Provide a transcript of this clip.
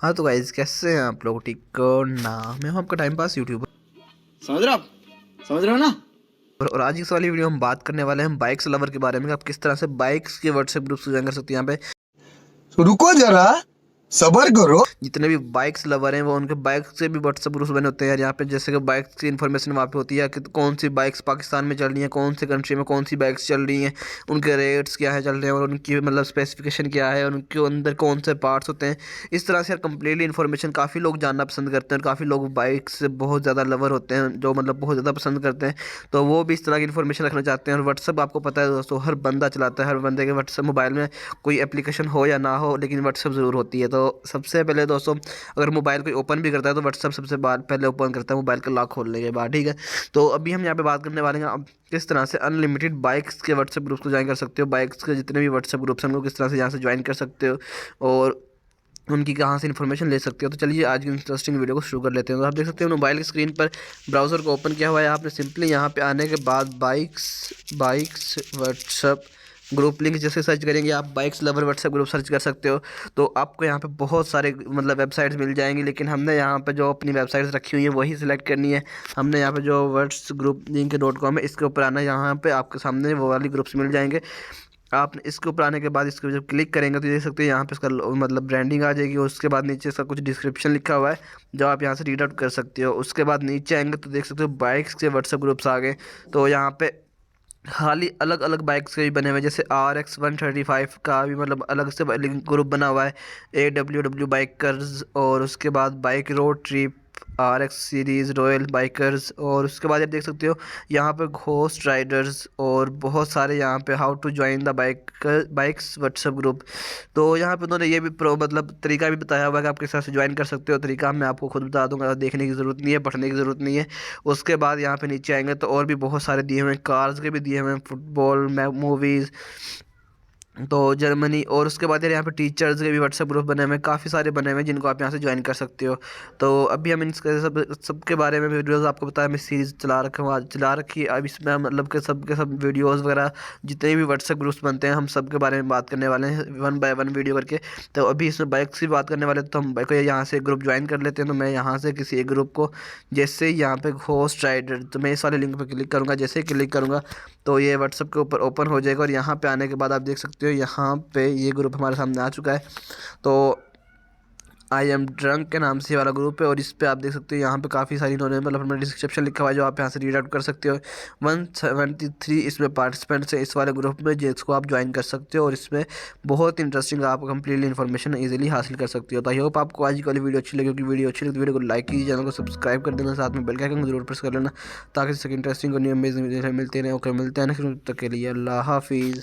हाँ तो गाइस, कैसे हैं आप लोग? ठीक हो ना? मैं हूं आपका टाइम पास यूट्यूबर। समझ रहे हो आप? समझ रहे हो ना? और आज इस वाली वीडियो हम बात करने वाले हैं बाइक्स लवर के बारे में कि आप किस तरह से बाइक्स के व्हाट्सएप ग्रुप से ज्वाइन कर सकते हैं। यहाँ पे रुको जरा, सबर करो। जितने भी बाइक्स लवर हैं वो उनके बाइक से भी व्हाट्सएप ग्रुप्स बने होते हैं यार। यहाँ पे जैसे कि बाइक्स की इन्फॉर्मेशन वहाँ पे होती है कि कौन सी बाइक्स पाकिस्तान में चल रही हैं, कौन सी कंट्री में कौन सी बाइक्स चल रही हैं, उनके रेट्स क्या है चल रहे हैं, और उनकी मतलब स्पेसिफिकेशन क्या है, और उनके अंदर कौन से पार्ट्स होते हैं। इस तरह से यार कंप्लीटली इन्फॉर्मेशन काफ़ी लोग जानना पसंद करते हैं, और काफ़ी लोग बाइक से बहुत ज़्यादा लवर होते हैं जो मतलब बहुत ज़्यादा पसंद करते हैं। तो वो भी इस तरह की इन्फॉर्मेशन रखना चाहते हैं। और व्हाट्सअप आपको पता है दोस्तों, हर बंदा चलाता है, हर बंदे के व्हाट्सअप मोबाइल में कोई एप्लीकेशन हो या ना हो, लेकिन व्हाट्सअप ज़रूर होती है। तो सबसे पहले दोस्तों, अगर मोबाइल कोई ओपन भी करता है तो व्हाट्सअप सबसे बाद पहले ओपन करता है मोबाइल का लॉक खोलने के बाद, ठीक है। तो अभी हम यहाँ पे बात करने वाले हैं अब किस तरह से अनलिमिटेड बाइक्स के व्हाट्सएप ग्रुप्स को ज्वाइन कर सकते हो। बाइक्स के जितने भी व्हाट्सएप ग्रुप्स हैं उनको किस तरह से यहाँ से ज्वाइन कर सकते हो, और उनकी कहाँ से इन्फॉर्मेशन ले सकते हो। तो चलिए आज की इंटरेस्टिंग वीडियो को शुरू कर लेते हैं। तो आप देख सकते हो मोबाइल की स्क्रीन पर ब्राउज़र को ओपन किया हुआ है। आपने सिंपली यहाँ पे आने के बाद bikes bikes WhatsApp group link जैसे सर्च करेंगे, आप bikes lover WhatsApp group search कर सकते हो। तो आपको यहाँ पे बहुत सारे मतलब वेबसाइट्स मिल जाएंगी, लेकिन हमने यहाँ पे जो अपनी वेबसाइट्स रखी हुई है वही सिलेक्ट करनी है। हमने यहाँ पे जो वर्ड्स ग्रुप लिंक .com है इसके ऊपर आना है। यहाँ पे आपके सामने वो वाली ग्रुप्स मिल जाएंगे। आप इसके ऊपर आने के बाद इसको जब क्लिक करेंगे तो देख सकते हैं यहाँ पे इसका मतलब ब्रांडिंग आ जाएगी। उसके बाद नीचे इसका कुछ डिस्क्रिप्शन लिखा हुआ है जो आप यहाँ से रीड आउट कर सकते हो। उसके बाद नीचे आएंगे तो देख सकते हो बाइक्स के व्हाट्सएप ग्रुप्स आ गए। तो यहाँ पे खाली अलग अलग बाइक्स के भी बने हुए हैं, जैसे RX 135 का भी मतलब अलग से ग्रुप बना हुआ है, AWW बाइकर्स, और उसके बाद bike road trip, RX series royal bikers, और उसके बाद आप देख सकते हो यहाँ पे घोस्ट राइडर्स, और बहुत सारे यहाँ पे how to join the bikes WhatsApp group. तो यहाँ पे उन्होंने ये भी प्रो मतलब तरीका भी बताया हुआ है कि आप किस तरह से ज्वाइन कर सकते हो। तरीका मैं आपको खुद बता दूंगा, देखने की ज़रूरत नहीं है, पढ़ने की ज़रूरत नहीं है। उसके बाद यहाँ पे नीचे आएंगे तो और भी बहुत सारे दिए हुए हैं, कार्स के भी दिए हुए हैं, फुटबॉल मूवीज़, तो जर्मनी। और उसके बाद यार यहाँ पे टीचर्स के भी व्हाट्सएप ग्रुप बने हुए हैं, काफ़ी सारे बने हुए हैं जिनको आप यहाँ से ज्वाइन कर सकते हो। तो अभी हम इनके सबके बारे में वीडियोस आपको बताया, मैं सीरीज़ चला रखा हूँ, आज चला रखी है। अब इसमें मतलब के सब वीडियोस वगैरह जितने भी व्हाट्सएप ग्रुप्स बनते हैं हम सब के बारे में बात करने वाले हैं, वन बाय वन वीडियो करके। तो अभी इसमें बाइक्स की बात करने वाले हैं, तो हम बाइक यहाँ से ग्रुप ज्वाइन कर लेते हैं। तो मैं यहाँ से किसी एक ग्रुप को, जैसे यहाँ पे घोस्ट राइडर, तो मैं इस वाले लिंक पर क्लिक करूँगा। जैसे ही क्लिक करूँगा तो ये व्हाट्सएप के ऊपर ओपन हो जाएगा, और यहाँ पे आने के बाद आप देख सकते हो यहाँ पे ये ग्रुप हमारे सामने आ चुका है। तो आई एम ड्रंक के नाम से ये वाला ग्रुप है, और इस पे आप देख सकते हो यहाँ पे काफ़ी सारी इन्होंने मतलब अपना डिस्क्रिप्शन लिखा हुआ है जो आप यहाँ से रीड आउट कर सकते हो। 173 इसमें पार्टिसिपेंट्स हैं इस वाले ग्रुप में जिसको आप ज्वाइन कर सकते हो, और इसमें बहुत इंटरेस्टिंग आप कंप्लीटली इन्फॉर्मेशन ईजिली हासिल कर सकते हो। तो आई होप आपको आज की वाली वीडियो अच्छी लगी होगी। वीडियो अच्छी लगी तो वीडियो को लाइक कीजिए, चैनल को सब्सक्राइब कर देना, साथ में बेल के आइकन को जरूर प्रेस कर लेना ताकि इंटरेस्टिंग और न्यू अमेजिंग वीडियो मिलते रहे। ओके, मिलते हैं नेक्स्ट तक के लिए अल्लाह हाफिज़।